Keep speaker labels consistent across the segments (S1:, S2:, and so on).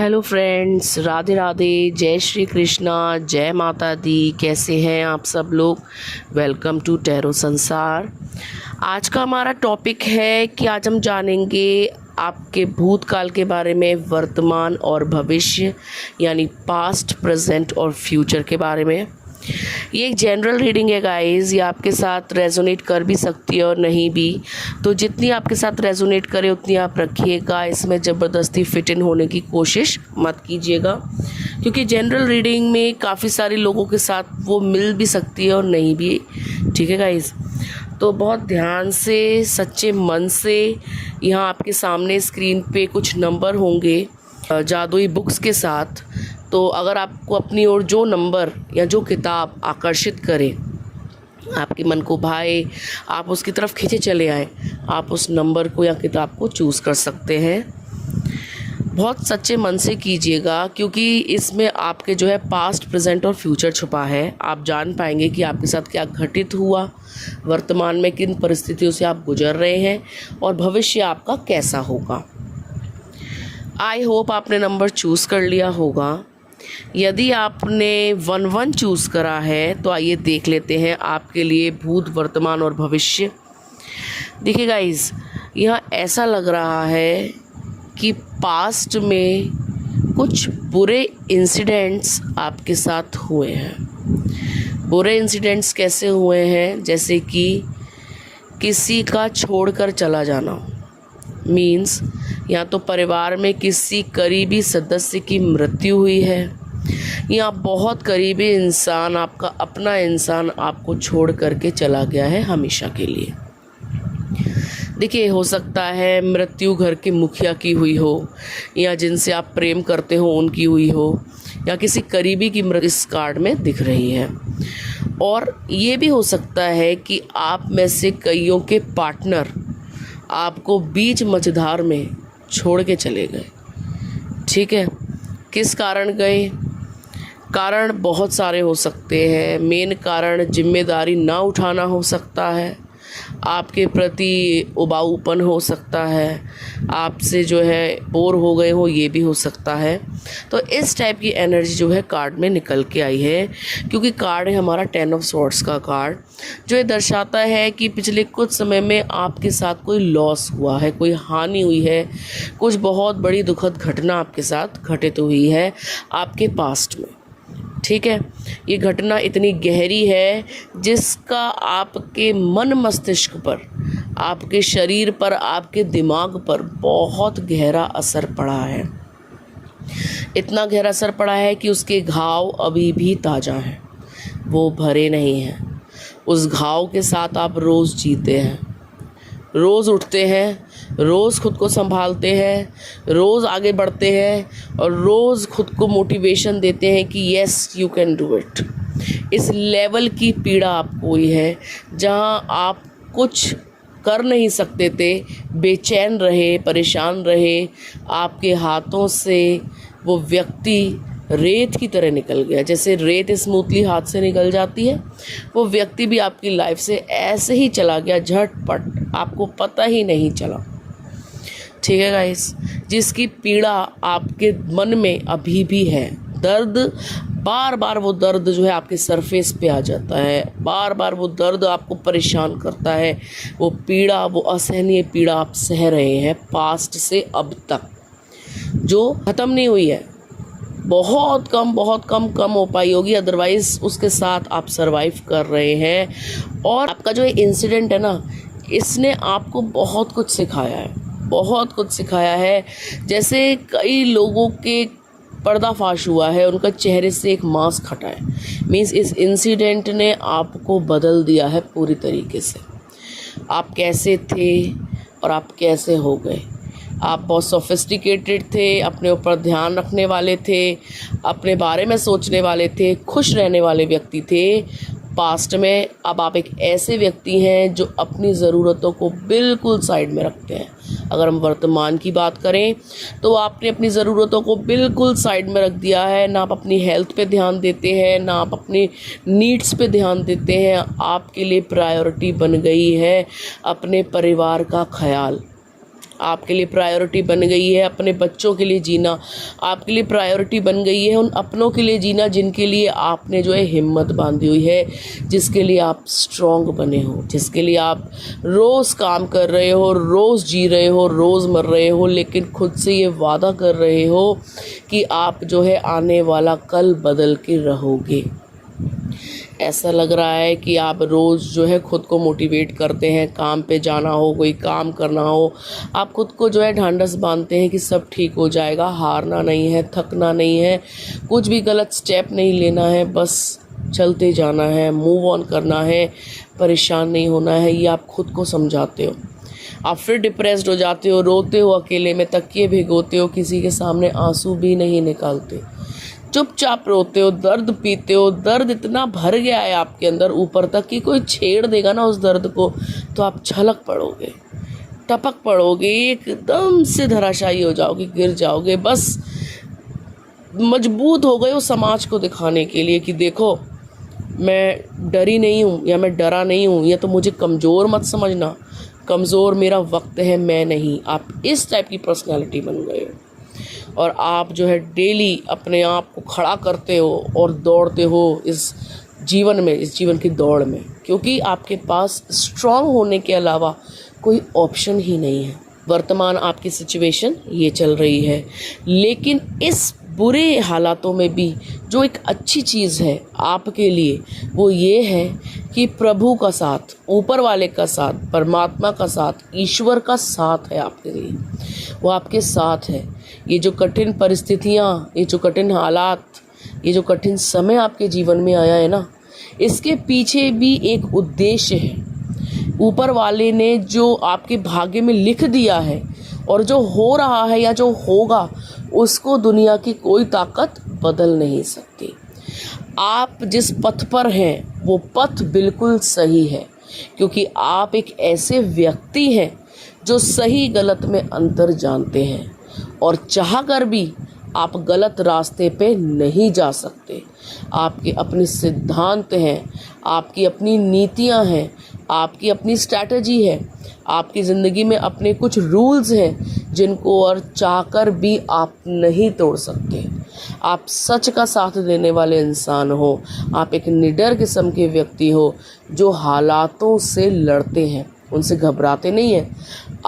S1: Hello friends, Radhe Radhe, जय श्री कृष्णा, जय माता दी। कैसे हैं आप सब लोग। वेलकम टू टैरो संसार। आज का हमारा टॉपिक है कि आज हम जानेंगे आपके भूतकाल के बारे में, वर्तमान और भविष्य यानी पास्ट, प्रेजेंट और फ्यूचर के बारे में। ये एक जनरल रीडिंग है गाइस, ये आपके साथ रेजोनेट कर भी सकती है और नहीं भी। तो जितनी आपके साथ रेजोनेट करे उतनी आप रखिएगा, इसमें ज़बरदस्ती फिट इन होने की कोशिश मत कीजिएगा, क्योंकि जनरल रीडिंग में काफ़ी सारे लोगों के साथ वो मिल भी सकती है और नहीं भी। ठीक है गाइस, तो बहुत ध्यान से, सच्चे मन से, यहाँ आपके सामने स्क्रीन पे कुछ नंबर होंगे जादुई बुक्स के साथ। तो अगर आपको अपनी ओर जो नंबर या जो किताब आकर्षित करे, आपके मन को भाए, आप उसकी तरफ खींचे चले आए, आप उस नंबर को या किताब को चूज़ कर सकते हैं। बहुत सच्चे मन से कीजिएगा, क्योंकि इसमें आपके जो है पास्ट, प्रेजेंट और फ्यूचर छुपा है। आप जान पाएंगे कि आपके साथ क्या घटित हुआ, वर्तमान में किन परिस्थितियों से आप गुजर रहे हैं और भविष्य आपका कैसा होगा। आई होप आपने नंबर चूज़ कर लिया होगा। यदि आपने 1-1 चूज़ करा है तो आइए देख लेते हैं आपके लिए भूत, वर्तमान और भविष्य। देखिए गाइस, यहाँ ऐसा लग रहा है कि पास्ट में कुछ बुरे इंसिडेंट्स आपके साथ हुए हैं। बुरे इंसिडेंट्स कैसे हुए हैं, जैसे कि किसी का छोड़कर चला जाना, मीन्स या तो परिवार में किसी करीबी सदस्य की मृत्यु हुई है, या बहुत करीबी इंसान, आपका अपना इंसान आपको छोड़ करके चला गया है हमेशा के लिए। देखिए, हो सकता है मृत्यु घर के मुखिया की हुई हो, या जिनसे आप प्रेम करते हो उनकी हुई हो, या किसी करीबी की मृत्यु इस कार्ड में दिख रही है। और ये भी हो सकता है कि आप में से कईयों के पार्टनर आपको बीच मझधार में छोड़ के चले गए। ठीक है, किस कारण गए? कारण बहुत सारे हो सकते हैं। मेन कारण जिम्मेदारी ना उठाना हो सकता है, आपके प्रति उबाऊपन हो सकता है, आपसे जो है बोर हो गए हो, ये भी हो सकता है। तो इस टाइप की एनर्जी जो है कार्ड में निकल के आई है, क्योंकि कार्ड है हमारा 10 ऑफ स्वॉर्ड्स का कार्ड, जो ये दर्शाता है कि पिछले कुछ समय में आपके साथ कोई लॉस हुआ है, कोई हानि हुई है, कुछ बहुत बड़ी दुखद घटना आपके साथ घटित हुई है आपके पास्ट में। ठीक है, ये घटना इतनी गहरी है जिसका आपके मन मस्तिष्क पर, आपके शरीर पर, आपके दिमाग पर बहुत गहरा असर पड़ा है। इतना गहरा असर पड़ा है कि उसके घाव अभी भी ताज़ा हैं, वो भरे नहीं हैं। उस घाव के साथ आप रोज़ जीते हैं, रोज़ उठते हैं, रोज़ खुद को संभालते हैं, रोज़ आगे बढ़ते हैं और रोज़ खुद को मोटिवेशन देते हैं कि yes you can do it. इस लेवल की पीड़ा आपको हुई है जहां आप कुछ कर नहीं सकते थे, बेचैन रहे, परेशान रहे, आपके हाथों से वो व्यक्ति रेत की तरह निकल गया। जैसे रेत स्मूथली हाथ से निकल जाती है, वो व्यक्ति भी आपकी लाइफ से ऐसे ही चला गया, झटपट, आपको पता ही नहीं चला। ठीक है गाइस, जिसकी पीड़ा आपके मन में अभी भी है, दर्द, बार बार वो दर्द जो है आपके सरफेस पे आ जाता है, बार बार वो दर्द आपको परेशान करता है, वो पीड़ा, वो असहनीय पीड़ा आप सह रहे हैं पास्ट से अब तक, जो ख़त्म नहीं हुई है। बहुत कम हो पाई होगी, अदरवाइज़ उसके साथ आप सरवाइव कर रहे हैं। और आपका जो इंसिडेंट है ना, इसने आपको बहुत कुछ सिखाया है, बहुत कुछ सिखाया है। जैसे कई लोगों के पर्दाफाश हुआ है, उनका चेहरे से एक मास्क हटा है, मीन्स इस इंसिडेंट ने आपको बदल दिया है पूरी तरीके से। आप कैसे थे और आप कैसे हो गए। आप बहुत सोफिस्टिकेटेड थे, अपने ऊपर ध्यान रखने वाले थे, अपने बारे में सोचने वाले थे, खुश रहने वाले व्यक्ति थे पास्ट में। अब आप एक ऐसे व्यक्ति हैं जो अपनी ज़रूरतों को बिल्कुल साइड में रखते हैं। अगर हम वर्तमान की बात करें तो आपने अपनी ज़रूरतों को बिल्कुल साइड में रख दिया है। ना आप अपनी हेल्थ पे ध्यान देते हैं, ना आप अपनी नीड्स पे ध्यान देते हैं। आपके लिए प्रायोरिटी बन गई है अपने परिवार का ख्याल, आपके लिए प्रायोरिटी बन गई है अपने बच्चों के लिए जीना, आपके लिए प्रायोरिटी बन गई है उन अपनों के लिए जीना जिनके लिए आपने जो है हिम्मत बांधी हुई है, जिसके लिए आप स्ट्रॉन्ग बने हो, जिसके लिए आप रोज़ काम कर रहे हो, रोज़ जी रहे हो, रोज़ मर रहे हो, लेकिन खुद से ये वादा कर रहे हो कि आप जो है आने वाला कल बदल के रहोगे। ऐसा लग रहा है कि आप रोज़ जो है खुद को मोटिवेट करते हैं, काम पे जाना हो, कोई काम करना हो, आप खुद को जो है ढांढस बांधते हैं कि सब ठीक हो जाएगा, हारना नहीं है, थकना नहीं है, कुछ भी गलत स्टेप नहीं लेना है, बस चलते जाना है, मूव ऑन करना है, परेशान नहीं होना है, ये आप खुद को समझाते हो। आप फिर डिप्रेस्ड हो जाते हो, रोते हो, अकेले में तकिए भिगोते हो, किसी के सामने आंसू भी नहीं निकालते, चुपचाप रोते हो, दर्द पीते हो। दर्द इतना भर गया है आपके अंदर ऊपर तक कि कोई छेड़ देगा ना उस दर्द को तो आप छलक पड़ोगे, टपक पड़ोगे, एकदम से धराशायी हो जाओगे, गिर जाओगे। बस मजबूत हो गए हो समाज को दिखाने के लिए कि देखो मैं डरी नहीं हूँ या मैं डरा नहीं हूँ, या तो मुझे कमज़ोर मत समझना, कमज़ोर मेरा वक्त है, मैं नहीं। आप इस टाइप की पर्सनालिटी बन गए हो और आप जो है डेली अपने आप को खड़ा करते हो और दौड़ते हो इस जीवन में, इस जीवन की दौड़ में, क्योंकि आपके पास स्ट्रांग होने के अलावा कोई ऑप्शन ही नहीं है। वर्तमान आपकी सिचुएशन ये चल रही है, लेकिन इस बुरे हालातों में भी जो एक अच्छी चीज़ है आपके लिए वो ये है कि प्रभु का साथ, ऊपर वाले का साथ, परमात्मा का साथ, ईश्वर का साथ है आपके लिए, वो आपके साथ है। ये जो कठिन परिस्थितियाँ, ये जो कठिन हालात, ये जो कठिन समय आपके जीवन में आया है ना, इसके पीछे भी एक उद्देश्य है। ऊपर वाले ने जो आपके भाग्य में लिख दिया है और जो हो रहा है या जो होगा उसको दुनिया की कोई ताकत बदल नहीं सकती। आप जिस पथ पर हैं वो पथ बिल्कुल सही है, क्योंकि आप एक ऐसे व्यक्ति हैं जो सही गलत में अंतर जानते हैं और चाह कर भी आप गलत रास्ते पे नहीं जा सकते। आपके अपने सिद्धांत हैं, आपकी अपनी नीतियां हैं, आपकी अपनी स्ट्रैटेजी है, आपकी ज़िंदगी में अपने कुछ रूल्स हैं जिनको और चाहकर भी आप नहीं तोड़ सकते। आप सच का साथ देने वाले इंसान हो, आप एक निडर किस्म के व्यक्ति हो जो हालातों से लड़ते हैं, उनसे घबराते नहीं हैं।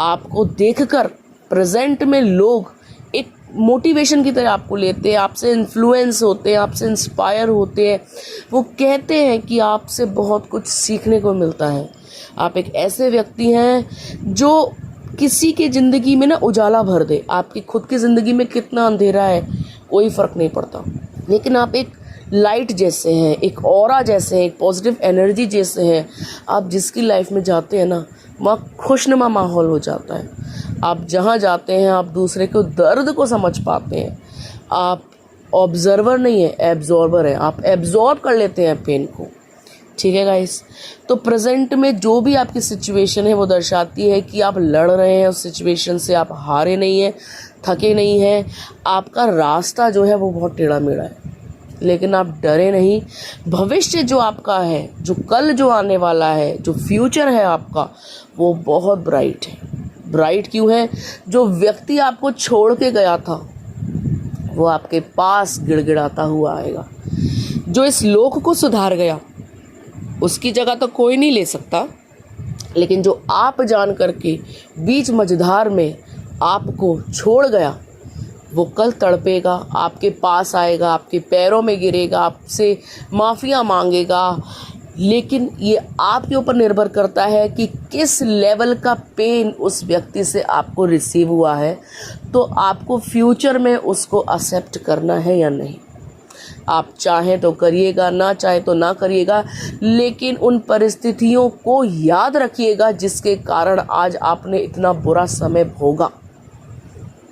S1: आपको देखकर प्रेजेंट में लोग एक मोटिवेशन की तरह आपको लेते हैं, आपसे इन्फ्लुएंस होते हैं, आपसे इंस्पायर होते हैं, वो कहते हैं कि आपसे बहुत कुछ सीखने को मिलता है। आप एक ऐसे व्यक्ति हैं जो किसी की ज़िंदगी में ना उजाला भर दे। आपकी खुद की ज़िंदगी में कितना अंधेरा है कोई फ़र्क नहीं पड़ता, लेकिन आप एक लाइट जैसे हैं, एक ऑरा जैसे हैं, एक पॉजिटिव एनर्जी जैसे हैं। आप जिसकी लाइफ में जाते हैं ना वहाँ खुशनुमा माहौल हो जाता है। आप जहाँ जाते हैं आप दूसरे को दर्द को समझ पाते हैं। आप ऑब्जर्वर नहीं है, एब्जॉर्बर है, आप एब्जॉर्ब कर लेते हैं पेन को। ठीक है गाइस, तो प्रेजेंट में जो भी आपकी सिचुएशन है वो दर्शाती है कि आप लड़ रहे हैं उस सिचुएशन से, आप हारे नहीं हैं, थके नहीं हैं। आपका रास्ता जो है वो बहुत टेढ़ा मेढ़ा है, लेकिन आप डरे नहीं। भविष्य जो आपका है, जो कल जो आने वाला है, जो फ्यूचर है आपका, वो बहुत ब्राइट है। ब्राइट क्यों है? जो व्यक्ति आपको छोड़ के गया था वो आपके पास गिड़गिड़ाता हुआ आएगा। जो इस लोक को सुधार गया उसकी जगह तो कोई नहीं ले सकता, लेकिन जो आप जान करके बीच मझधार में आपको छोड़ गया वो कल तड़पेगा, आपके पास आएगा, आपके पैरों में गिरेगा, आपसे माफ़िया मांगेगा। लेकिन ये आपके ऊपर निर्भर करता है कि किस लेवल का पेन उस व्यक्ति से आपको रिसीव हुआ है, तो आपको फ्यूचर में उसको एक्सेप्ट करना है या नहीं। आप चाहें तो करिएगा, ना चाहे तो ना करिएगा, लेकिन उन परिस्थितियों को याद रखिएगा जिसके कारण आज आपने इतना बुरा समय भोगा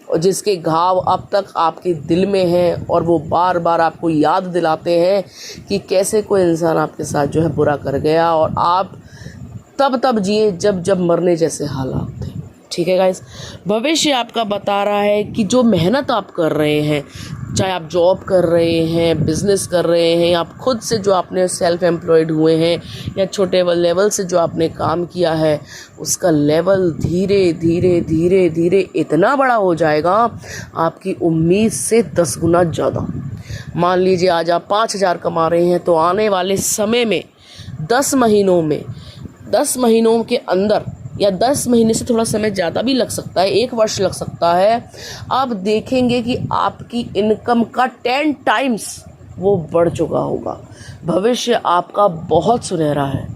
S1: और जिसके घाव अब तक आपके दिल में हैं और वो बार बार आपको याद दिलाते हैं कि कैसे कोई इंसान आपके साथ जो है बुरा कर गया और आप तब जिए जब मरने जैसे हालात थे। ठीक है गाइस, भविष्य आपका बता रहा है कि जो मेहनत आप कर रहे हैं, चाहे आप जॉब कर रहे हैं, बिजनेस कर रहे हैं, आप खुद से जो आपने सेल्फ एम्प्लॉयड हुए हैं, या छोटे लेवल से जो आपने काम किया है, उसका लेवल धीरे धीरे धीरे धीरे इतना बड़ा हो जाएगा आपकी उम्मीद से 10 गुना ज़्यादा। मान लीजिए आज आप 5,000 कमा रहे हैं, तो आने वाले समय में 10 महीनों के अंदर, या 10 महीने से थोड़ा समय ज़्यादा भी लग सकता है, 1 वर्ष लग सकता है, आप देखेंगे कि आपकी इनकम का 10 टाइम्स वो बढ़ चुका होगा। भविष्य आपका बहुत सुनहरा है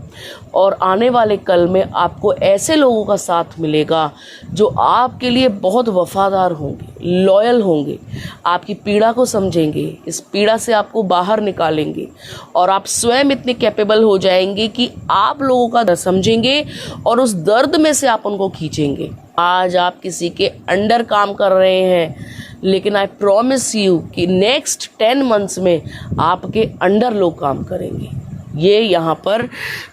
S1: और आने वाले कल में आपको ऐसे लोगों का साथ मिलेगा जो आपके लिए बहुत वफादार होंगे, लॉयल होंगे, आपकी पीड़ा को समझेंगे, इस पीड़ा से आपको बाहर निकालेंगे, और आप स्वयं इतने कैपेबल हो जाएंगे कि आप लोगों का दर्द समझेंगे और उस दर्द में से आप उनको खींचेंगे। आज आप किसी के अंडर काम कर रहे हैं, लेकिन आई प्रॉमिस यू कि नेक्स्ट 10 मंथ्स में आपके अंडर लोग काम करेंगे। ये यहाँ पर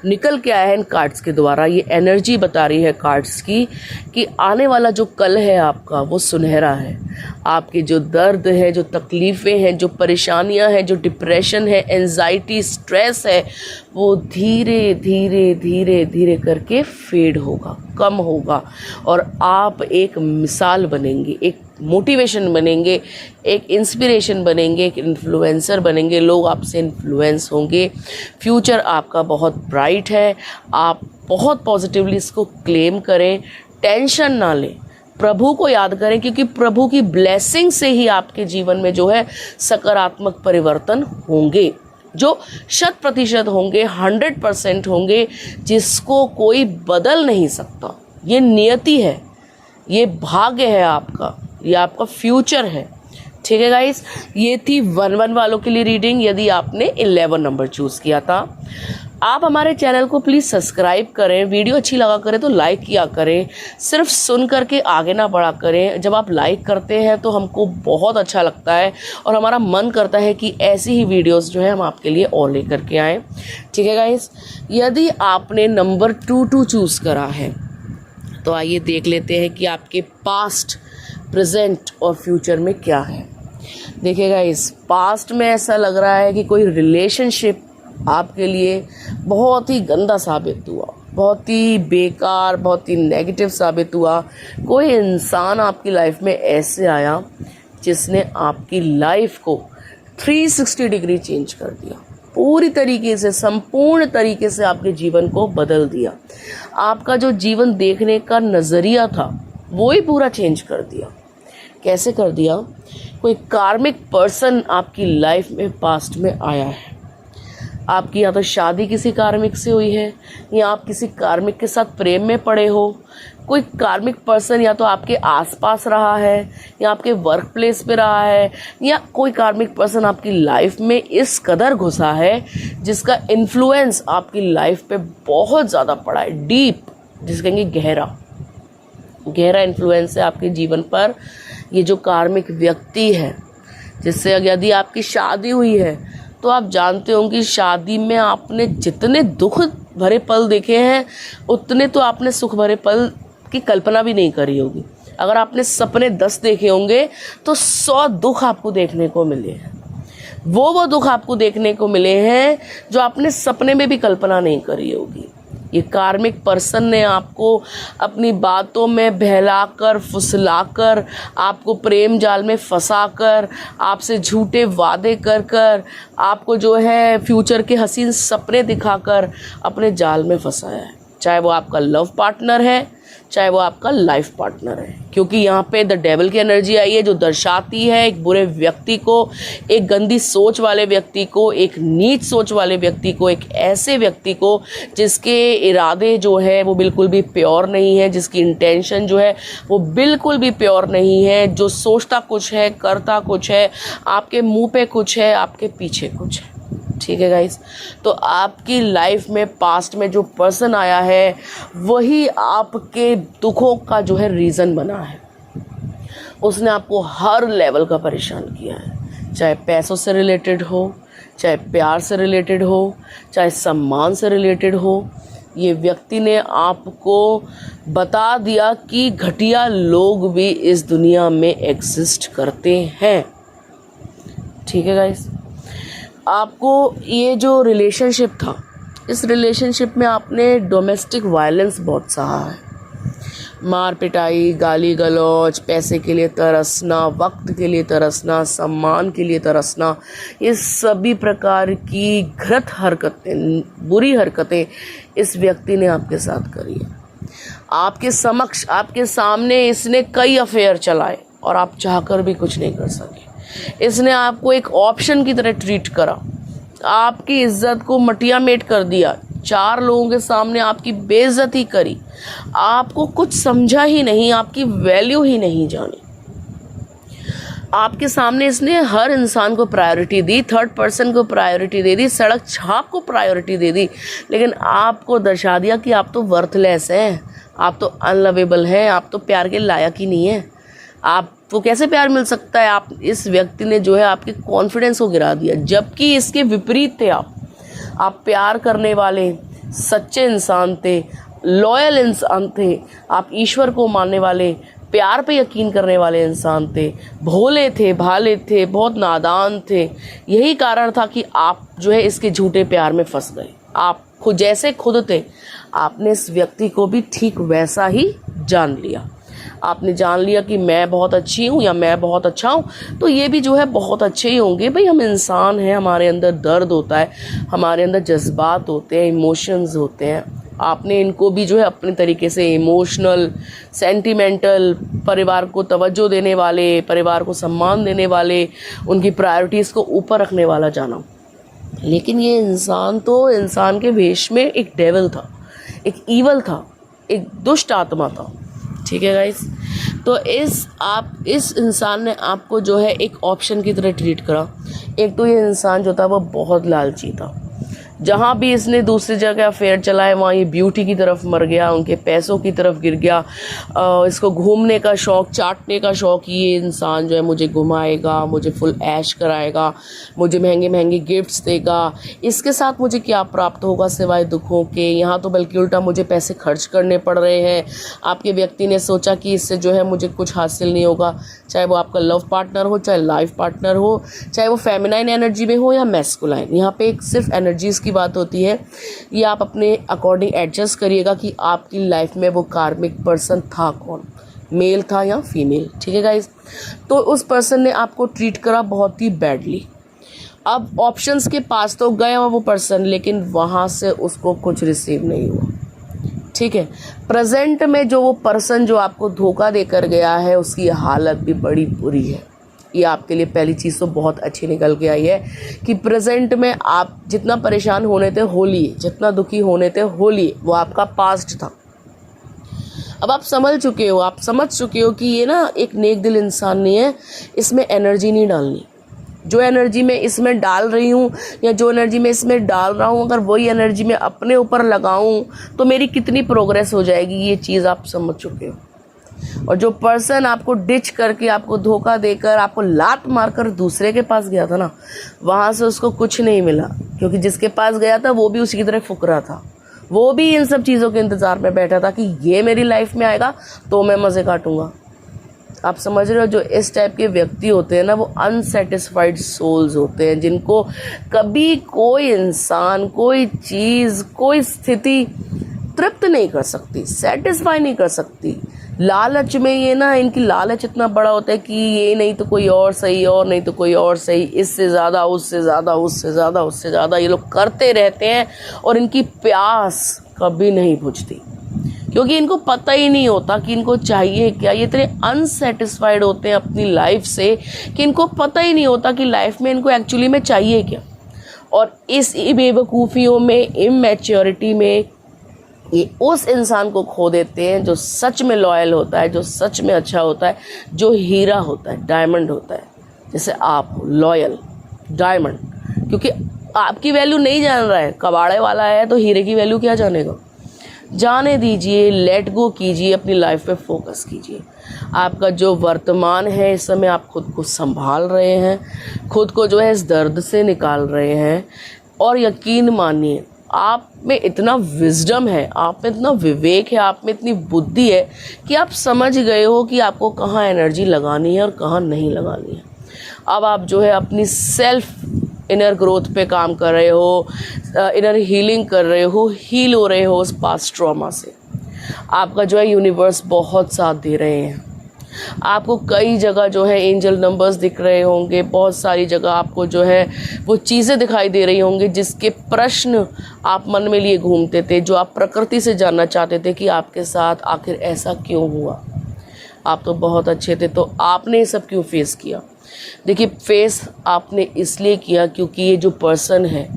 S1: निकल के आया है इन कार्ड्स के द्वारा। ये एनर्जी बता रही है कार्ड्स की कि आने वाला जो कल है आपका वो सुनहरा है। आपके जो दर्द है, जो तकलीफ़ें हैं, जो परेशानियाँ हैं, जो डिप्रेशन है, एंजाइटी, स्ट्रेस है, वो धीरे धीरे धीरे धीरे करके फेड होगा, कम होगा, और आप एक मिसाल बनेंगे, एक मोटिवेशन बनेंगे, एक इंस्पिरेशन बनेंगे, एक इन्फ्लुएंसर बनेंगे। लोग आपसे इन्फ्लुएंस होंगे। फ्यूचर आपका बहुत ब्राइट है। आप बहुत पॉजिटिवली इसको क्लेम करें, टेंशन ना लें, प्रभु को याद करें, क्योंकि प्रभु की ब्लेसिंग से ही आपके जीवन में जो है सकारात्मक परिवर्तन होंगे, जो 100% होंगे, 100% होंगे, जिसको कोई बदल नहीं सकता। ये नियति है, ये भाग्य है आपका, ये आपका फ्यूचर है। ठीक है गाइस, ये थी 1-1 वालों के लिए रीडिंग। यदि आपने 11 नंबर चूज़ किया था, आप हमारे चैनल को प्लीज़ सब्सक्राइब करें। वीडियो अच्छी लगा करें तो लाइक किया करें, सिर्फ सुन करके आगे ना बढ़ा करें। जब आप लाइक करते हैं तो हमको बहुत अच्छा लगता है और हमारा मन करता है कि ऐसी ही वीडियोस जो है हम आपके लिए और लेकर के आएँ। ठीक है गाइस, यदि आपने नंबर 2 चूज़ करा है तो आइए देख लेते हैं कि आपके पास्ट, प्रेजेंट और फ्यूचर में क्या है। देखिएगा, इस पास्ट में ऐसा लग रहा है कि कोई रिलेशनशिप आपके लिए बहुत ही गंदा साबित हुआ, बहुत ही बेकार, बहुत ही नेगेटिव साबित हुआ। कोई इंसान आपकी लाइफ में ऐसे आया जिसने आपकी लाइफ को 360 डिग्री चेंज कर दिया, पूरी तरीके से, संपूर्ण तरीके से आपके जीवन को बदल दिया। आपका जो जीवन देखने का नज़रिया था वो ही पूरा चेंज कर दिया। कैसे कर दिया? कोई कार्मिक पर्सन आपकी लाइफ में पास्ट में आया है। आपकी या तो शादी किसी कार्मिक से हुई है, या आप किसी कार्मिक के साथ प्रेम में पड़े हो। कोई कार्मिक पर्सन या तो आपके आसपास रहा है, या आपके वर्क प्लेस पे रहा है, या कोई कार्मिक पर्सन आपकी लाइफ में इस कदर घुसा है जिसका इन्फ्लुएंस आपकी लाइफ पे बहुत ज़्यादा पड़ा है। डीप, जिसे कहेंगे गहरा इन्फ्लुएंस है आपके जीवन पर। ये जो कार्मिक व्यक्ति है, जिससे यदि आपकी शादी हुई है तो आप जानते होंगे शादी में आपने जितने दुख भरे पल देखे हैं, उतने तो आपने सुख भरे पल की कल्पना भी नहीं करी होगी। अगर आपने सपने 10 देखे होंगे तो 100 दुख आपको देखने को मिले हैं। वो दुख आपको देखने को मिले हैं जो आपने सपने में भी कल्पना नहीं करी होगी। ये कार्मिक पर्सन ने आपको अपनी बातों में बहलाकर, फुसलाकर, आपको प्रेम जाल में फंसाकर, आपसे झूठे वादे कर आपको जो है फ्यूचर के हसीन सपने दिखाकर अपने जाल में फंसाया है। चाहे वो आपका लव पार्टनर है, चाहे वो आपका लाइफ पार्टनर है, क्योंकि यहाँ पे द डेविल की एनर्जी आई है जो दर्शाती है एक बुरे व्यक्ति को, एक गंदी सोच वाले व्यक्ति को, एक नीच सोच वाले व्यक्ति को, एक ऐसे व्यक्ति को जिसके इरादे जो है वो बिल्कुल भी प्योर नहीं है, जिसकी इंटेंशन जो है वो बिल्कुल भी प्योर नहीं है, जो सोचता कुछ है, करता कुछ है, आपके मुंह पे कुछ है, आपके पीछे कुछ है। ठीक है गाइस, तो आपकी लाइफ में पास्ट में जो पर्सन आया है वही आपके दुखों का जो है रीज़न बना है। उसने आपको हर लेवल का परेशान किया है, चाहे पैसों से रिलेटेड हो, चाहे प्यार से रिलेटेड हो, चाहे सम्मान से रिलेटेड हो। ये व्यक्ति ने आपको बता दिया कि घटिया लोग भी इस दुनिया में एग्जिस्ट करते हैं। ठीक है गाइस। आपको ये जो रिलेशनशिप था, इस रिलेशनशिप में आपने डोमेस्टिक वायलेंस बहुत सहा है। मार पिटाई, गाली गलौज, पैसे के लिए तरसना, वक्त के लिए तरसना, सम्मान के लिए तरसना, ये सभी प्रकार की घृत हरकतें, बुरी हरकतें इस व्यक्ति ने आपके साथ करी है। आपके समक्ष, आपके सामने इसने कई अफेयर चलाए और आप चाहकर भी कुछ नहीं कर सके। इसने आपको एक ऑप्शन की तरह ट्रीट करा, आपकी इज्जत को मटिया मेट कर दिया, 4 लोगों के सामने आपकी बेइज्जती करी, आपको कुछ समझा ही नहीं, आपकी वैल्यू ही नहीं जानी। आपके सामने इसने हर इंसान को प्रायोरिटी दी, थर्ड पर्सन को प्रायोरिटी दे दी, सड़क छाप को प्रायोरिटी दे दी, लेकिन आपको दर्शा दिया कि आप तो वर्थलेस हैं, आप तो अनलवेबल हैं, आप तो प्यार के लायक ही नहीं हैं। आपको कैसे प्यार मिल सकता है? आप, इस व्यक्ति ने जो है आपके कॉन्फिडेंस को गिरा दिया, जबकि इसके विपरीत थे आप प्यार करने वाले सच्चे इंसान थे, लॉयल इंसान थे, आप ईश्वर को मानने वाले, प्यार पे यकीन करने वाले इंसान थे, भोले थे, भाले थे, बहुत नादान थे। यही कारण था कि आप जो है इसके झूठे प्यार में फंस गए। आप खुद जैसे खुद थे, आपने इस व्यक्ति को भी ठीक वैसा ही जान लिया। आपने जान लिया कि मैं बहुत अच्छी हूँ या मैं बहुत अच्छा हूँ, तो ये भी जो है बहुत अच्छे ही होंगे। भाई हम इंसान हैं, हमारे अंदर दर्द होता है, हमारे अंदर जज्बात होते हैं, इमोशंस होते हैं। आपने इनको भी जो है अपने तरीके से इमोशनल, सेंटिमेंटल, परिवार को तवज्जो देने वाले, परिवार को सम्मान देने वाले, उनकी प्रायोरिटीज़ को ऊपर रखने वाला जाना। लेकिन ये इंसान तो इंसान के वेश में एक डेविल था, एक ईवल था, एक दुष्ट आत्मा था। ठीक है गाइस। तो इस इंसान ने आपको जो है एक ऑप्शन की तरह ट्रीट करा। एक तो ये इंसान जो था वो बहुत लालची था, जहाँ भी इसने दूसरी जगह अफेयर चलाए वहाँ ये ब्यूटी की तरफ मर गया, उनके पैसों की तरफ गिर गया। इसको घूमने का शौक़, चाटने का शौक़, ये इंसान जो है मुझे घुमाएगा, मुझे फुल ऐश कराएगा, मुझे महंगे महंगे गिफ्ट्स देगा, इसके साथ मुझे क्या प्राप्त होगा सिवाय दुखों के। यहाँ तो बल्कि उल्टा मुझे पैसे खर्च करने पड़ रहे हैं। आपके व्यक्ति ने सोचा कि इससे जो है मुझे कुछ हासिल नहीं होगा, चाहे वो आपका लव पार्टनर हो, चाहे लाइफ पार्टनर हो, चाहे वो फेमिनाइन एनर्जी में हो या मैस्कुलाइन। यहाँ पे एक सिर्फ एनर्जीज़ बात होती है। ये आप अपने अकॉर्डिंग एडजस्ट करिएगा कि आपकी लाइफ में वो कार्मिक पर्सन था कौन, मेल था या फीमेल। ठीक है गाइस। तो उस पर्सन ने आपको ट्रीट करा बहुत ही बैडली। अब ऑप्शंस के पास तो गया वो पर्सन, लेकिन वहाँ से उसको कुछ रिसीव नहीं हुआ। ठीक है। प्रेजेंट में जो वो पर्सन जो आपको धोखा देकर गया है, उसकी हालत भी बड़ी बुरी है। ये आपके लिए पहली चीज़ तो बहुत अच्छी निकल के आई है कि प्रेजेंट में आप जितना परेशान होने थे हो लिए, जितना दुखी होने थे हो लिए, वो आपका पास्ट था। अब आप समझ चुके हो, आप समझ चुके हो कि ये ना एक नेक दिल इंसान नहीं है, इसमें एनर्जी नहीं डालनी। जो एनर्जी मैं इसमें डाल रही हूँ या जो एनर्जी मैं इसमें डाल रहा हूँ, अगर वही एनर्जी मैं अपने ऊपर लगाऊँ तो मेरी कितनी प्रोग्रेस हो जाएगी, ये चीज़ आप समझ चुके हो। और जो पर्सन आपको डिच करके, आपको धोखा देकर, आपको लात मारकर दूसरे के पास गया था ना, वहाँ से उसको कुछ नहीं मिला, क्योंकि जिसके पास गया था वो भी उसी की तरह फुकरा था। वो भी इन सब चीज़ों के इंतज़ार में बैठा था कि ये मेरी लाइफ में आएगा तो मैं मज़े काटूंगा। आप समझ रहे हो? जो इस टाइप के व्यक्ति होते हैं ना, वो अनसेटिस्फाइड सोल्स होते हैं, जिनको कभी कोई इंसान, कोई चीज़, कोई स्थिति तृप्त नहीं कर सकती, सेटिस्फाई नहीं कर सकती। लालच में ये ना, इनकी लालच इतना बड़ा होता है कि ये नहीं तो कोई और सही, और नहीं तो कोई और सही, इससे ज़्यादा, उससे ज़्यादा, उससे ज़्यादा, उससे ज़्यादा ये लोग करते रहते हैं। और इनकी प्यास कभी नहीं बुझती, क्योंकि इनको पता ही नहीं होता कि इनको चाहिए क्या। ये इतने अनसेटिस्फाइड होते हैं अपनी लाइफ से कि इनको पता ही नहीं होता कि लाइफ में इनको एक्चुअली में चाहिए क्या। और इस बेवकूफ़ियों में, इमैच्योरिटी में ये उस इंसान को खो देते हैं जो सच में लॉयल होता है, जो सच में अच्छा होता है, जो हीरा होता है, डायमंड होता है। जैसे आप हो, लॉयल डायमंड, क्योंकि आपकी वैल्यू नहीं जान रहा है, कबाड़े वाला है तो हीरे की वैल्यू क्या जानेगा। जाने दीजिए, लेट गो कीजिए, अपनी लाइफ पे फोकस कीजिए। आपका जो वर्तमान है, इस समय आप खुद को संभाल रहे हैं, खुद को जो है इस दर्द से निकाल रहे हैं। और यकीन मानिए, आप में इतना विजडम है, आप में इतना विवेक है, आप में इतनी बुद्धि है कि आप समझ गए हो कि आपको कहाँ एनर्जी लगानी है और कहाँ नहीं लगानी है। अब आप जो है अपनी सेल्फ इनर ग्रोथ पे काम कर रहे हो, इनर हीलिंग कर रहे हो, हील हो रहे हो उस पास्ट ट्रॉमा से। आपका जो है यूनिवर्स बहुत साथ दे रहे हैं। आपको कई जगह जो है एंजल नंबर्स दिख रहे होंगे, बहुत सारी जगह आपको जो है वो चीज़ें दिखाई दे रही होंगी जिसके प्रश्न आप मन में लिए घूमते थे, जो आप प्रकृति से जानना चाहते थे कि आपके साथ आखिर ऐसा क्यों हुआ। आप तो बहुत अच्छे थे, तो आपने ये सब क्यों फेस किया? देखिए, फेस आपने इसलिए किया क्योंकि ये जो पर्सन है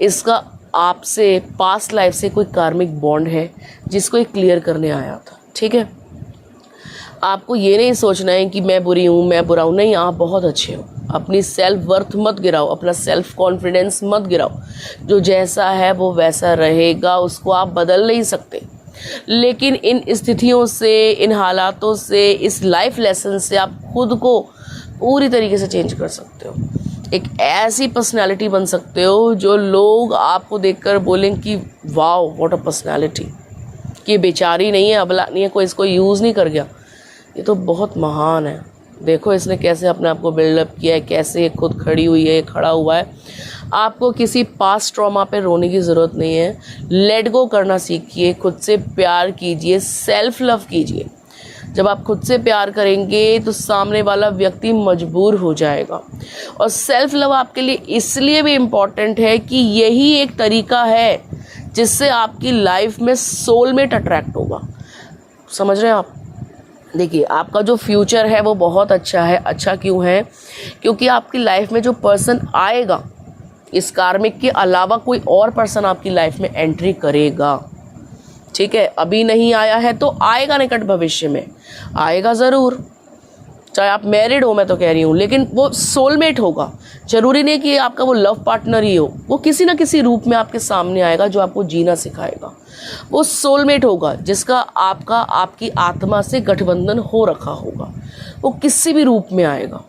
S1: इसका आपसे पास्ट लाइफ से कोई कार्मिक बॉन्ड है जिसको ये क्लियर करने आया था। ठीक है, आपको ये नहीं सोचना है कि मैं बुरी हूँ, मैं बुरा हूँ। नहीं, आप बहुत अच्छे हो। अपनी सेल्फ वर्थ मत गिराओ, अपना सेल्फ कॉन्फिडेंस मत गिराओ। जो जैसा है वो वैसा रहेगा, उसको आप बदल नहीं सकते। लेकिन इन स्थितियों से, इन हालातों से, इस लाइफ लेसन से आप खुद को पूरी तरीके से चेंज कर सकते हो। एक ऐसी पर्सनालिटी बन सकते हो जो लोग आपको देखकर बोलें कि वाओ व्हाट अ पर्सनालिटी, कि बेचारी नहीं है, अबला नहीं है, कोई इसको यूज़ नहीं कर गया, ये तो बहुत महान है। देखो इसने कैसे अपने आप को बिल्डअप किया है, कैसे खुद खड़ी हुई है, खड़ा हुआ है। आपको किसी पास्ट ट्रॉमा पे रोने की ज़रूरत नहीं है। लेट गो करना सीखिए, खुद से प्यार कीजिए, सेल्फ लव कीजिए। जब आप खुद से प्यार करेंगे तो सामने वाला व्यक्ति मजबूर हो जाएगा। और सेल्फ लव आपके लिए इसलिए भी इम्पॉर्टेंट है कि यही एक तरीका है जिससे आपकी लाइफ में सोलमेट अट्रैक्ट होगा। समझ रहे हैं आप? देखिए, आपका जो फ्यूचर है वो बहुत अच्छा है। अच्छा क्यों है? क्योंकि आपकी लाइफ में जो पर्सन आएगा, इस कार्मिक के अलावा कोई और पर्सन आपकी लाइफ में एंट्री करेगा। ठीक है, अभी नहीं आया है तो आएगा, निकट भविष्य में आएगा ज़रूर। चाहे आप मैरिड हो, मैं तो कह रही हूँ, लेकिन वो सोलमेट होगा। ज़रूरी नहीं कि आपका वो लव पार्टनर ही हो, वो किसी ना किसी रूप में आपके सामने आएगा जो आपको जीना सिखाएगा। वो सोलमेट होगा जिसका आपकी आत्मा से गठबंधन हो रखा होगा। वो किसी भी रूप में आएगा,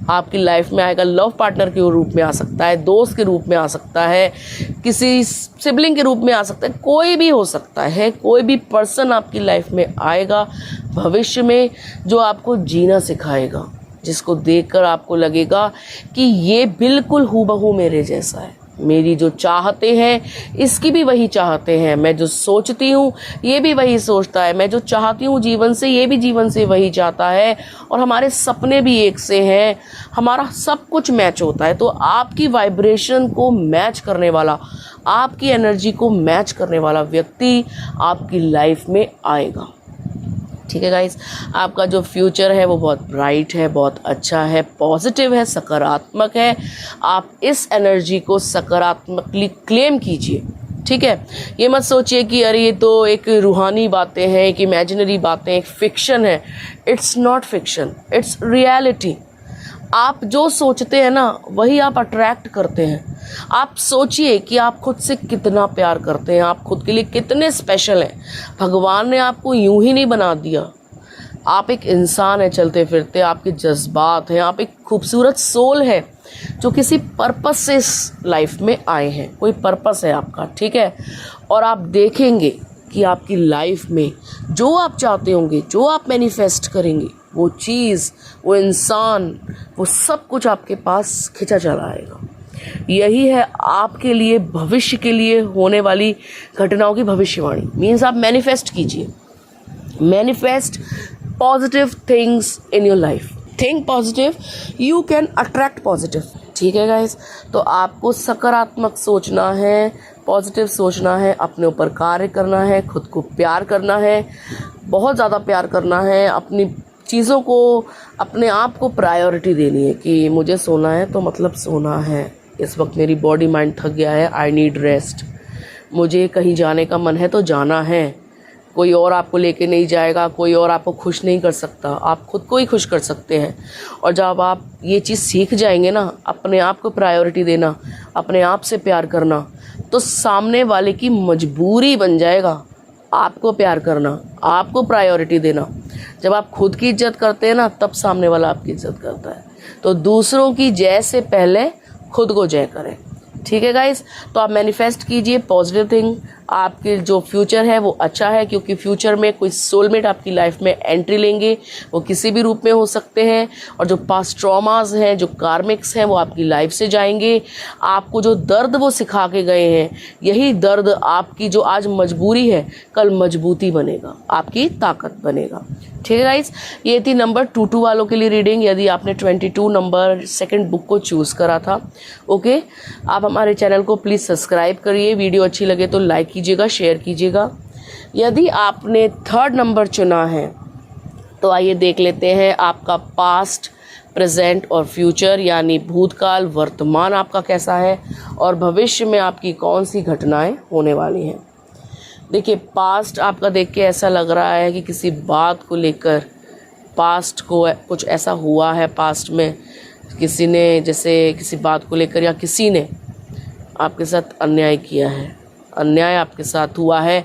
S1: आपकी लाइफ में आएगा। लव पार्टनर के रूप में आ सकता है, दोस्त के रूप में आ सकता है, किसी सिबलिंग के रूप में आ सकता है, कोई भी हो सकता है। कोई भी पर्सन आपकी लाइफ में आएगा भविष्य में जो आपको जीना सिखाएगा, जिसको देखकर आपको लगेगा कि ये बिल्कुल हूबहू मेरे जैसा है। मेरी जो चाहते हैं इसकी भी वही चाहते हैं, मैं जो सोचती हूँ ये भी वही सोचता है, मैं जो चाहती हूँ जीवन से ये भी जीवन से वही चाहता है, और हमारे सपने भी एक से हैं, हमारा सब कुछ मैच होता है। तो आपकी वाइब्रेशन को मैच करने वाला, आपकी एनर्जी को मैच करने वाला व्यक्ति आपकी लाइफ में आएगा। ठीक है गाइस, आपका जो फ्यूचर है वो बहुत ब्राइट है, बहुत अच्छा है, पॉजिटिव है, सकारात्मक है। आप इस एनर्जी को सकारात्मकली क्लेम कीजिए। ठीक है, ये मत सोचिए कि अरे ये तो एक रूहानी बातें हैं, एक इमेजिनरी बातें, एक फिक्शन है। It's not fiction, it's reality. आप जो सोचते हैं ना वही आप अट्रैक्ट करते हैं। आप सोचिए कि आप खुद से कितना प्यार करते हैं, आप खुद के लिए कितने स्पेशल हैं। भगवान ने आपको यूं ही नहीं बना दिया। आप एक इंसान है चलते फिरते, आपके जज्बात हैं, आप एक खूबसूरत सोल है जो किसी पर्पस से इस लाइफ में आए हैं। कोई पर्पस है आपका, ठीक है। और आप देखेंगे कि आपकी लाइफ में जो आप चाहते होंगे, जो आप मैनिफेस्ट करेंगे, वो चीज़, वो इंसान, वो सब कुछ आपके पास खिंचा चला आएगा। यही है आपके लिए भविष्य के लिए होने वाली घटनाओं की भविष्यवाणी। मीन्स आप मैनिफेस्ट कीजिए, manifest positive things in your life. Think positive, you can attract positive. ठीक है गाइस, तो आपको सकारात्मक सोचना है, पॉजिटिव सोचना है, अपने ऊपर कार्य करना है, खुद को प्यार करना है, बहुत ज़्यादा प्यार करना है, अपनी चीज़ों को, अपने आप को प्रायोरिटी देनी है कि मुझे सोना है तो मतलब सोना है। इस वक्त मेरी बॉडी माइंड थक गया है, आई नीड रेस्ट। मुझे कहीं जाने का मन है तो जाना है। कोई और आपको लेके नहीं जाएगा, कोई और आपको खुश नहीं कर सकता, आप खुद को ही खुश कर सकते हैं। और जब आप ये चीज़ सीख जाएंगे ना, अपने आप को प्रायोरिटी देना, अपने आप से प्यार करना, तो सामने वाले की मजबूरी बन जाएगा आपको प्यार करना, आपको प्रायोरिटी देना। जब आप खुद की इज्जत करते हैं ना, तब सामने वाला आपकी इज्जत करता है। तो दूसरों की जय से पहले खुद को जय करें। ठीक है गाइस, तो आप मैनिफेस्ट कीजिए पॉजिटिव थिंग, आपके जो फ्यूचर है वो अच्छा है, क्योंकि फ्यूचर में कोई सोलमेट आपकी लाइफ में एंट्री लेंगे, वो किसी भी रूप में हो सकते हैं। और जो पास्ट ट्रॉमास हैं, जो कार्मिक्स हैं, वो आपकी लाइफ से जाएंगे। आपको जो दर्द वो सिखा के गए हैं, यही दर्द आपकी जो आज मजबूरी है कल मजबूती बनेगा, आपकी ताकत बनेगा। ठीक है गाइस, ये थी नंबर 22 वालों के लिए रीडिंग, यदि आपने 22 नंबर सेकंड बुक को चूज़ करा था। ओके, आप हमारे चैनल को प्लीज़ सब्सक्राइब करिए, वीडियो अच्छी लगे तो लाइक कीजिएगा, शेयर कीजिएगा। यदि आपने 3rd नंबर चुना है तो आइए देख लेते हैं आपका पास्ट, प्रेजेंट और फ्यूचर, यानी भूतकाल, वर्तमान आपका कैसा है और भविष्य में आपकी कौन सी घटनाएं होने वाली हैं। देखिए, पास्ट आपका देख के ऐसा लग रहा है कि किसी बात को लेकर पास्ट को कुछ ऐसा हुआ है, पास्ट में किसी ने, जैसे किसी बात को लेकर या किसी ने आपके साथ अन्याय किया है, अन्याय आपके साथ हुआ है।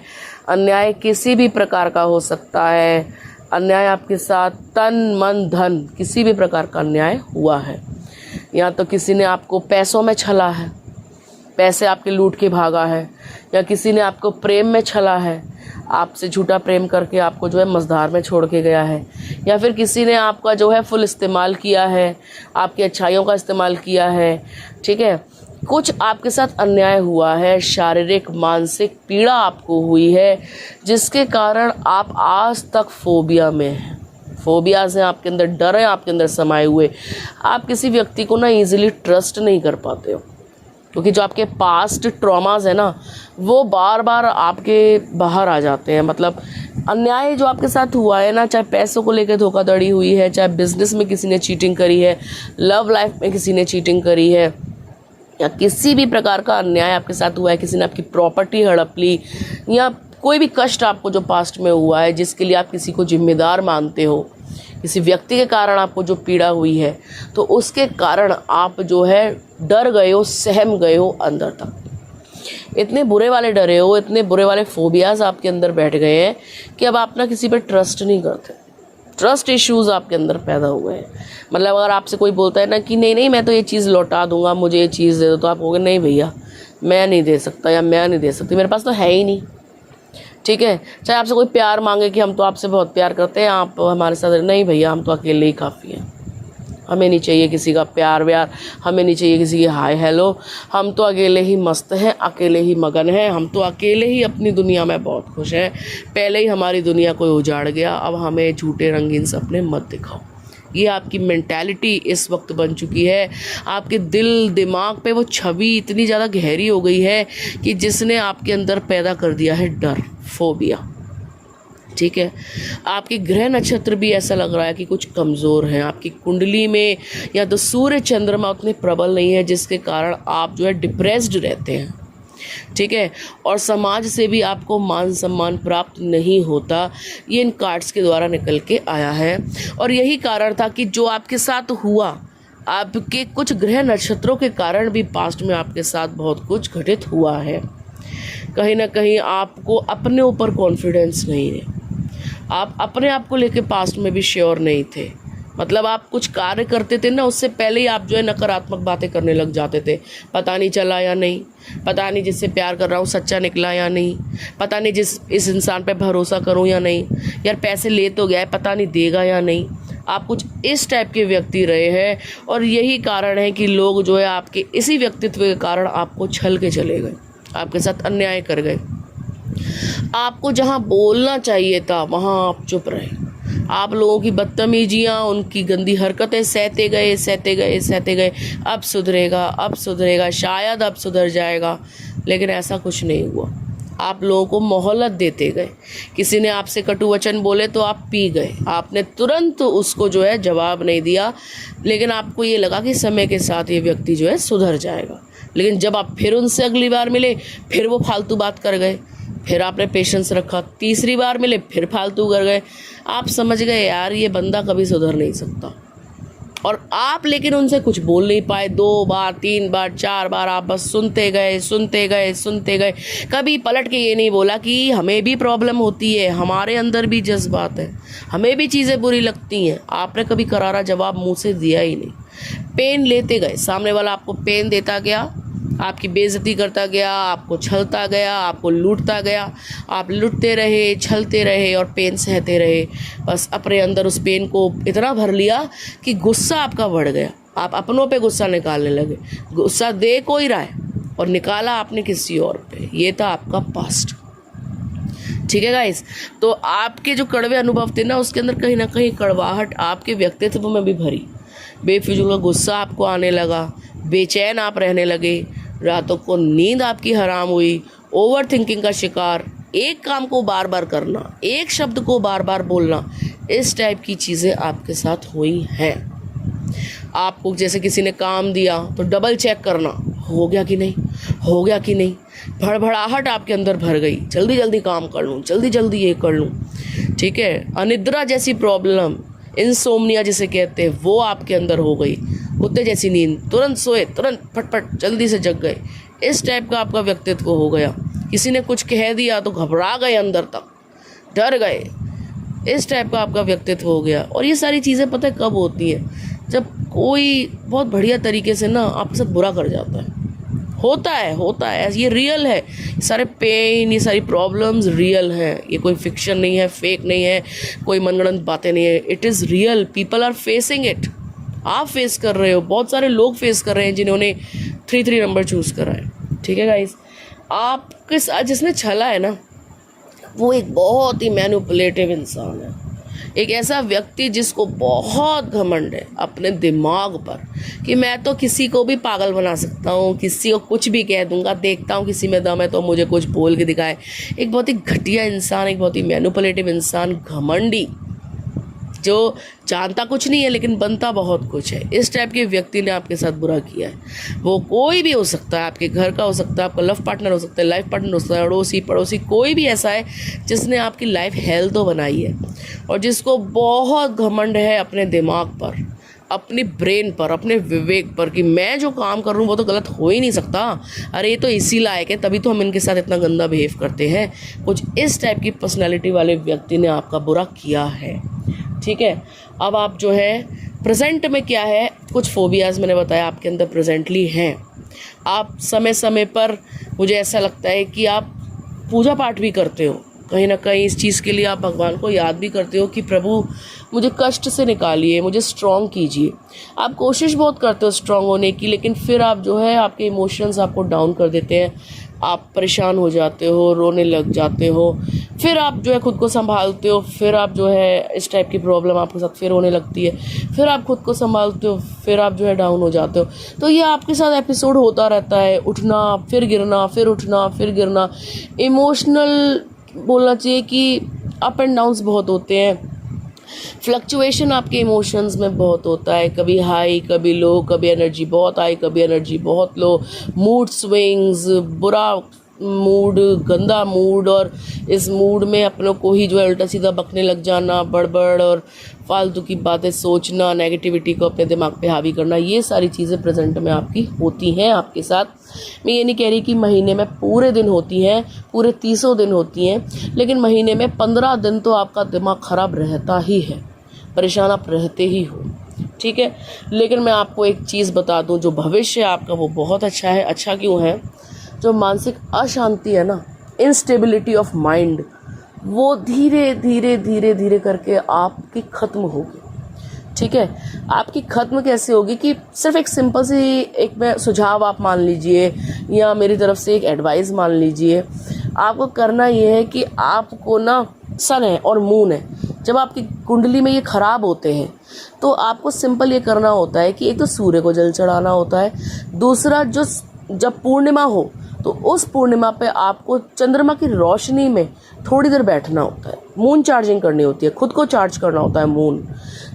S1: अन्याय किसी भी प्रकार का हो सकता है, अन्याय आपके साथ तन मन धन किसी भी प्रकार का अन्याय हुआ है। या तो किसी ने आपको पैसों में छला है, पैसे आपके लूट के भागा है, या किसी ने आपको प्रेम में छला है, आपसे झूठा प्रेम करके आपको जो है मझधार में छोड़ के गया है, या फिर किसी ने आपका जो है फुल इस्तेमाल किया है, आपकी अच्छाइयों का इस्तेमाल किया है। ठीक है, कुछ आपके साथ अन्याय हुआ है, शारीरिक मानसिक पीड़ा आपको हुई है, जिसके कारण आप आज तक फोबिया में हैं। फोबियाज हैं आपके अंदर, डर है आपके अंदर समाये हुए। आप किसी व्यक्ति को ना ईजिली ट्रस्ट नहीं कर पाते हो, क्योंकि जो आपके पास्ट ट्रॉमास है ना, वो बार बार आपके बाहर आ जाते हैं। मतलब अन्याय जो आपके साथ हुआ है ना, चाहे पैसों को लेकर धोखाधड़ी हुई है, चाहे बिजनेस में किसी ने चीटिंग करी है, लव लाइफ में किसी ने चीटिंग करी है, या किसी भी प्रकार का अन्याय आपके साथ हुआ है, किसी ने आपकी प्रॉपर्टी हड़प ली, या कोई भी कष्ट आपको जो पास्ट में हुआ है जिसके लिए आप किसी को जिम्मेदार मानते हो, किसी व्यक्ति के कारण आपको जो पीड़ा हुई है, तो उसके कारण आप जो है डर गए हो, सहम गए हो अंदर तक। इतने बुरे वाले डरे हो, इतने बुरे वाले फोबियाज आपके अंदर बैठ गए हैं कि अब आप ना किसी पे ट्रस्ट नहीं करते। ट्रस्ट इश्यूज़ आपके अंदर पैदा हुए हैं। मतलब अगर आपसे कोई बोलता है ना कि नहीं नहीं मैं तो ये चीज़ लौटा दूंगा, मुझे ये चीज़ दे दो, तो आप कहोगे नहीं भैया मैं नहीं दे सकता, या मैं नहीं दे सकती, मेरे पास तो है ही नहीं। ठीक है, चाहे आपसे कोई प्यार मांगे कि हम तो आपसे बहुत प्यार करते हैं, आप हमारे साथ, नहीं भैया हम तो अकेले ही काफ़ी हैं, हमें नहीं चाहिए किसी का प्यार व्यार, हमें नहीं चाहिए किसी की हाय हेलो, हम तो अकेले ही मस्त हैं, अकेले ही मगन हैं, हम तो अकेले ही अपनी दुनिया में बहुत खुश हैं, पहले ही हमारी दुनिया को उजाड़ गया, अब हमें झूठे रंगीन सपने मत दिखाओ। ये आपकी मेंटालिटी इस वक्त बन चुकी है। आपके दिल दिमाग पे वो छवि इतनी ज़्यादा गहरी हो गई है कि जिसने आपके अंदर पैदा कर दिया है डर, फोबिया। ठीक है, आपके ग्रह नक्षत्र भी ऐसा लग रहा है कि कुछ कमज़ोर हैं, आपकी कुंडली में या तो सूर्य चंद्रमा उतने प्रबल नहीं है, जिसके कारण आप जो है डिप्रेस्ड रहते हैं। ठीक है, और समाज से भी आपको मान सम्मान प्राप्त नहीं होता, ये इन कार्ड्स के द्वारा निकल के आया है। और यही कारण था कि जो आपके साथ हुआ, आपके कुछ ग्रह नक्षत्रों के कारण भी पास्ट में आपके साथ बहुत कुछ घटित हुआ है। कहीं ना कहीं आपको अपने ऊपर कॉन्फिडेंस नहीं है, आप अपने आप को लेके पास्ट में भी श्योर नहीं थे। मतलब आप कुछ कार्य करते थे ना, उससे पहले ही आप जो है नकारात्मक बातें करने लग जाते थे। पता नहीं चला या नहीं, पता नहीं जिससे प्यार कर रहा हूँ सच्चा निकला या नहीं, पता नहीं इस इंसान पे भरोसा करूँ या नहीं, यार पैसे ले तो गया है पता नहीं देगा या नहीं। आप कुछ इस टाइप के व्यक्ति रहे हैं, और यही कारण है कि लोग जो है आपके इसी व्यक्तित्व के कारण आपको छल के चले गए, आपके साथ अन्याय कर गए। आपको जहाँ बोलना चाहिए था वहाँ आप चुप रहे। आप लोगों की बदतमीजियाँ, उनकी गंदी हरकतें सहते गए सहते गए सहते गए। अब सुधरेगा, अब सुधरेगा, शायद अब सुधर जाएगा, लेकिन ऐसा कुछ नहीं हुआ। आप लोगों को मोहलत देते गए। किसी ने आपसे कटु वचन बोले तो आप पी गए, आपने तुरंत उसको जो है जवाब नहीं दिया, लेकिन आपको ये लगा कि समय के साथ ये व्यक्ति जो है सुधर जाएगा। लेकिन जब आप फिर उनसे अगली बार मिले, फिर वो फालतू बात कर गए, फिर आपने पेशेंस रखा, तीसरी बार मिले फिर फालतू कर गए। आप समझ गए यार ये बंदा कभी सुधर नहीं सकता, और आप लेकिन उनसे कुछ बोल नहीं पाए। 2 बार 3 बार 4 बार आप बस सुनते गए सुनते गए सुनते गए। कभी पलट के ये नहीं बोला कि हमें भी प्रॉब्लम होती है, हमारे अंदर भी जज्बात है, हमें भी चीज़ें बुरी लगती हैं। आपने कभी करारा जवाब मुँह से दिया ही नहीं। पेन लेते गए, सामने वाला आपको पेन देता गया, आपकी बेइज्जती करता गया, आपको छलता गया, आपको लूटता गया, आप लूटते रहे, छलते रहे और पेन सहते रहे। बस अपने अंदर उस पेन को इतना भर लिया कि गुस्सा आपका बढ़ गया, आप अपनों पे गुस्सा निकालने लगे। गुस्सा दे कोई रहा है और निकाला आपने किसी और पे। ये था आपका पास्ट। ठीक है गाइस, तो आपके जो कड़वे अनुभव थे ना, उसके अंदर कहीं ना कहीं कड़वाहट आपके व्यक्तित्व में भी भरी। बेफिजूल का गुस्सा आपको आने लगा, बेचैन आप रहने लगे, रातों को नींद आपकी हराम हुई, ओवर थिंकिंग का शिकार, एक काम को बार बार करना, एक शब्द को बार बार बोलना, इस टाइप की चीज़ें आपके साथ हुई हैं। आपको जैसे किसी ने काम दिया तो डबल चेक करना, हो गया कि नहीं, हो गया कि नहीं। भड़बड़ाहट आपके अंदर भर गई, जल्दी जल्दी काम कर लूँ, जल्दी जल्दी ये कर लूँ। ठीक है, अनिद्रा जैसी प्रॉब्लम, इंसोम्निया जिसे कहते हैं, वो आपके अंदर हो गई। कुत्ते जैसी नींद, तुरंत सोए, तुरंत फटफट जल्दी से जग गए, इस टाइप का आपका व्यक्तित्व हो गया। किसी ने कुछ कह दिया तो घबरा गए, अंदर तक डर गए, इस टाइप का आपका व्यक्तित्व हो गया। और ये सारी चीज़ें पता है कब होती है? जब कोई बहुत बढ़िया तरीके से ना आपके साथ बुरा कर जाता है। होता है, ये रियल है। सारे पेन, ये सारी प्रॉब्लम्स रियल हैं, ये कोई फिक्शन नहीं है, फेक नहीं है, कोई मनगढ़ंत बातें नहीं है। It is real, people are facing it. आप फेस कर रहे हो, बहुत सारे लोग फेस कर रहे हैं जिन्होंने 3 नंबर चूज़ करा है। ठीक है गाइस, आपके साथ जिसने छला है ना, वो एक बहुत ही मैनिपुलेटिव इंसान है। एक ऐसा व्यक्ति जिसको बहुत घमंड है अपने दिमाग पर कि मैं तो किसी को भी पागल बना सकता हूँ, किसी को कुछ भी कह दूंगा, देखता हूँ किसी में दम है तो मुझे कुछ बोल के दिखाए। एक बहुत ही घटिया इंसान, एक बहुत ही मैनिपुलेटिव इंसान, घमंडी, जो जानता कुछ नहीं है लेकिन बनता बहुत कुछ है। इस टाइप के व्यक्ति ने आपके साथ बुरा किया है। वो कोई भी हो सकता है, आपके घर का हो सकता है, आपका लव पार्टनर हो सकता है, लाइफ पार्टनर हो सकता है, अड़ोसी पड़ोसी, कोई भी ऐसा है जिसने आपकी लाइफ हेल तो बनाई है और जिसको बहुत घमंड है अपने दिमाग पर, अपनी ब्रेन पर, अपने विवेक पर कि मैं जो काम कर रहा हूँ वो तो गलत हो ही नहीं सकता। अरे ये तो इसी लायक है, तभी तो हम इनके साथ इतना गंदा बिहेव करते हैं। कुछ इस टाइप की पर्सनैलिटी वाले व्यक्ति ने आपका बुरा किया है। ठीक है, अब आप जो है प्रेजेंट में क्या है, कुछ फोबियाज़ मैंने बताया आपके अंदर प्रेजेंटली हैं। आप समय समय पर, मुझे ऐसा लगता है कि आप पूजा पाठ भी करते हो, कहीं ना कहीं इस चीज़ के लिए आप भगवान को याद भी करते हो कि प्रभु मुझे कष्ट से निकालिए, मुझे स्ट्रॉन्ग कीजिए। आप कोशिश बहुत करते हो स्ट्रॉन्ग होने की, लेकिन फिर आप जो है आपके इमोशंस आपको डाउन कर देते हैं, आप परेशान हो जाते हो, रोने लग जाते हो, फिर आप जो है खुद को संभालते हो, फिर आप जो है इस टाइप की प्रॉब्लम आपके साथ फिर होने लगती है, फिर आप खुद को संभालते हो, फिर आप जो है डाउन हो जाते हो। तो ये आपके साथ एपिसोड होता रहता है, उठना फिर गिरना, फिर उठना फिर गिरना। इमोशनल बोलना चाहिए कि अप एंड डाउन्स बहुत होते हैं, फ्लक्चुएशन आपके इमोशंस में बहुत होता है, कभी हाई कभी लो, कभी एनर्जी बहुत हाई कभी एनर्जी बहुत लो, मूड स्विंग्स, बुरा मूड, गंदा मूड, और इस मूड में अपनों को ही जो है उल्टा सीधा बकने लग जाना, बड़बड़ और फालतू की बातें सोचना, नेगेटिविटी को अपने दिमाग पे हावी करना, ये सारी चीज़ें प्रेजेंट में आपकी होती हैं आपके साथ। मैं ये नहीं कह रही कि महीने में पूरे दिन होती हैं, पूरे 30 दिन होती हैं, लेकिन महीने में 15 दिन तो आपका दिमाग ख़राब रहता ही है, परेशान आप रहते ही हो। ठीक है, लेकिन मैं आपको एक चीज़ बता दूं, जो भविष्य आपका वो बहुत अच्छा है। अच्छा क्यों है? जो मानसिक अशांति है ना, इनस्टेबिलिटी ऑफ माइंड, वो धीरे धीरे धीरे धीरे करके आपकी ख़त्म होगी। ठीक है, आपकी ख़त्म कैसे होगी कि सिर्फ एक सिंपल सी एक मैं सुझाव आप मान लीजिए, या मेरी तरफ से एक एडवाइस मान लीजिए। आपको करना ये है कि आपको ना, सन है और मून है, जब आपकी कुंडली में ये ख़राब होते हैं तो आपको सिंपल ये करना होता है कि एक तो सूर्य को जल चढ़ाना होता है, दूसरा जो जब पूर्णिमा हो तो उस पूर्णिमा पे आपको चंद्रमा की रोशनी में थोड़ी देर बैठना होता है, मून चार्जिंग करनी होती है, खुद को चार्ज करना होता है मून।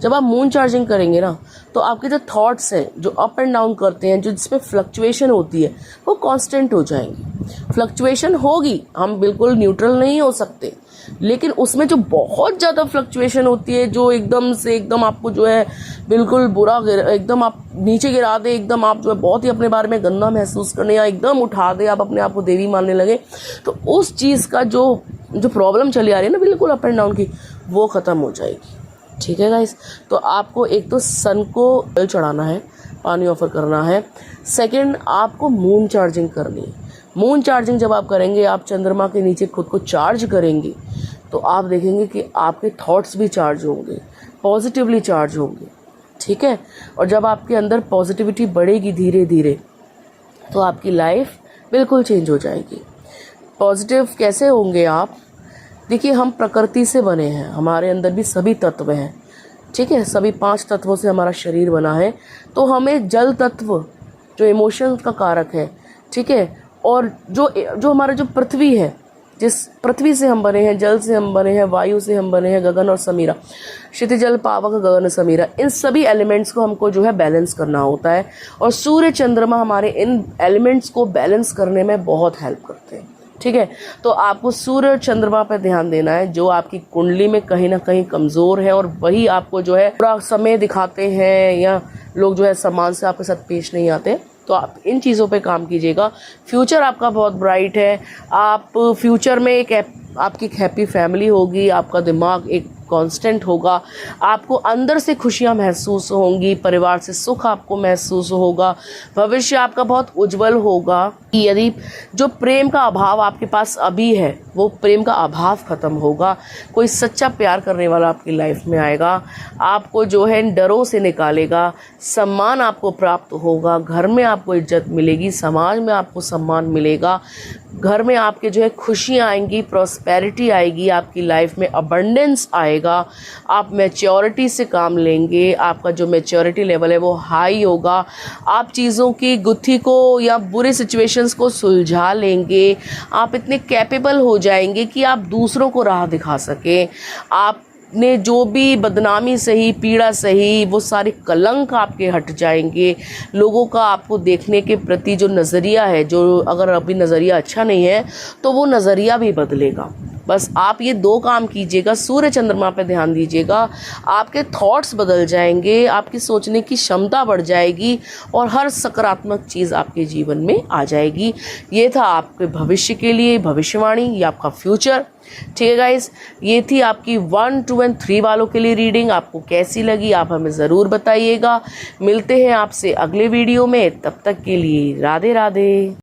S1: जब आप मून चार्जिंग करेंगे ना, तो आपके जो थॉट्स हैं, जो अप एंड डाउन करते हैं, जो जिसमें फ्लक्चुएशन होती है, वो कांस्टेंट हो जाएंगी। फ्लक्चुएशन होगी, हम बिल्कुल न्यूट्रल नहीं हो सकते, लेकिन उसमें जो बहुत ज़्यादा फ्लक्चुएशन होती है, जो एकदम से एकदम आपको जो है बिल्कुल बुरा, एकदम आप नीचे गिरा दे, एकदम आप जो है बहुत ही अपने बारे में गंदा महसूस करने, या एकदम उठा दे, आप अपने आप को देवी मानने लगे, तो उस चीज़ का जो प्रॉब्लम चली आ रही है ना बिल्कुल अप एंड डाउन की, वो ख़त्म हो जाएगी। ठीक है गाइस, तो आपको एक तो सन को जल चढ़ाना है, पानी ऑफर करना है। सेकंड, आपको मून चार्जिंग करनी है। मून चार्जिंग जब आप करेंगे, आप चंद्रमा के नीचे खुद को चार्ज करेंगे, तो आप देखेंगे कि आपके थॉट्स भी चार्ज होंगे, पॉजिटिवली चार्ज होंगे, ठीक है। और जब आपके अंदर पॉजिटिविटी बढ़ेगी धीरे धीरे, तो आपकी लाइफ बिल्कुल चेंज हो जाएगी। पॉजिटिव कैसे होंगे आप? देखिए, हम प्रकृति से बने हैं, हमारे अंदर भी सभी तत्व हैं, ठीक है। सभी 5 तत्वों से हमारा शरीर बना है। तो हमें जल तत्व जो इमोशंस का कारक है, ठीक है, और जो हमारा जो पृथ्वी है, जिस पृथ्वी से हम बने हैं, जल से हम बने हैं, वायु से हम बने हैं, गगन और समीरा, क्षितिज जल पावक गगन समीरा, इन सभी एलिमेंट्स को हमको जो है बैलेंस करना होता है। और सूर्य चंद्रमा हमारे इन एलिमेंट्स को बैलेंस करने में बहुत हेल्प करते हैं, ठीक है। तो आपको सूर्य चंद्रमा पर ध्यान देना है, जो आपकी कुंडली में कहीं ना कहीं कमज़ोर है, और वही आपको जो है थोड़ा समय दिखाते हैं, या लोग जो है सम्मान से आपके साथ पेश नहीं आते। तो आप इन चीज़ों पे काम कीजिएगा। फ्यूचर आपका बहुत ब्राइट है। आप फ्यूचर में आपकी एक हैप्पी फैमिली होगी, आपका दिमाग एक कांस्टेंट होगा, आपको अंदर से खुशियां महसूस होंगी, परिवार से सुख आपको महसूस होगा, भविष्य आपका बहुत उज्जवल होगा। यदि जो प्रेम का अभाव आपके पास अभी है, वो प्रेम का अभाव खत्म होगा। कोई सच्चा प्यार करने वाला आपकी लाइफ में आएगा, आपको जो है डरों से निकालेगा, सम्मान आपको प्राप्त होगा, घर में आपको इज्जत मिलेगी, समाज में आपको सम्मान मिलेगा, घर में आपके जो है खुशियाँ आएंगी, प्रॉस्पेरिटी आएगी, आपकी लाइफ में अबंडेंस आएगा, आप मैच्योरिटी से काम लेंगे, आपका जो मैच्योरिटी लेवल है वो हाई होगा, आप चीज़ों की गुत्थी को या बुरे सिचुएशंस को सुलझा लेंगे, आप इतने कैपेबल हो जाएंगे कि आप दूसरों को राह दिखा सकें। आपने जो भी बदनामी सही, पीड़ा सही, वो सारे कलंक आपके हट जाएंगे। लोगों का आपको देखने के प्रति जो नज़रिया है, जो अगर अभी नज़रिया अच्छा नहीं है तो वो नज़रिया भी बदलेगा। बस आप ये 2 काम कीजिएगा, सूर्य चंद्रमा पे ध्यान दीजिएगा, आपके थॉट्स बदल जाएंगे, आपकी सोचने की क्षमता बढ़ जाएगी, और हर सकारात्मक चीज़ आपके जीवन में आ जाएगी। ये था आपके भविष्य के लिए भविष्यवाणी, ये आपका फ्यूचर, ठीक है गाइस। ये थी आपकी 1, 2 और 3 वालों के लिए रीडिंग। आपको कैसी लगी आप हमें ज़रूर बताइएगा। मिलते हैं आपसे अगले वीडियो में, तब तक के लिए राधे राधे।